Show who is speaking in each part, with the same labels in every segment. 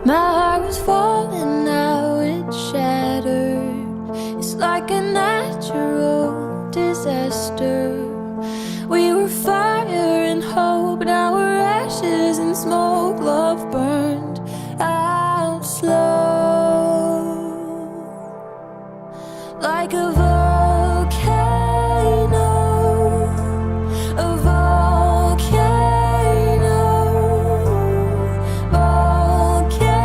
Speaker 1: My heart was falling, now it's shattered. It's like a natural disaster. We were fire and hope, now we're ashes and smoke. Love burned out slow, like a volcano, a volcano, volcano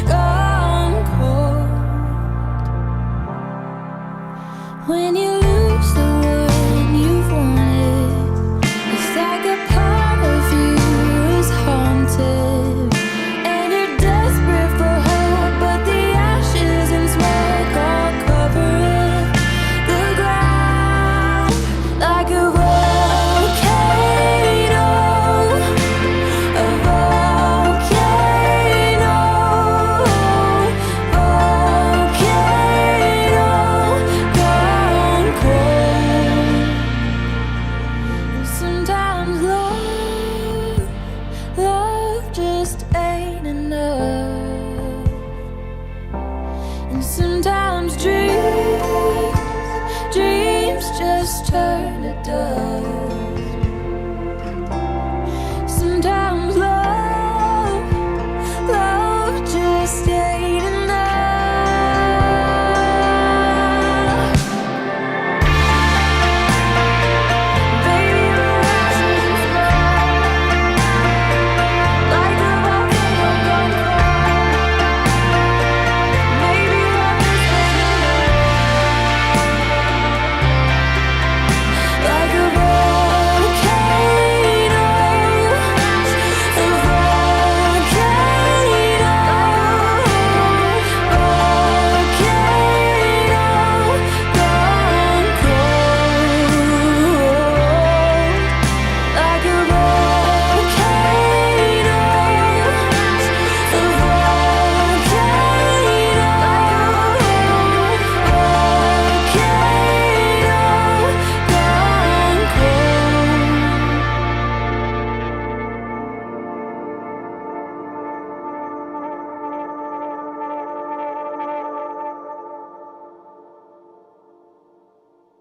Speaker 1: gone cold. When you lose the one you've wanted, it's like a part of you is haunted, and you're desperate for hope, but the ashes and smoke all cover the ground. Like a volcano, a volcano, volcano gone cold. And sometimes love just ain't enough. And sometimes dreams just turn to dust.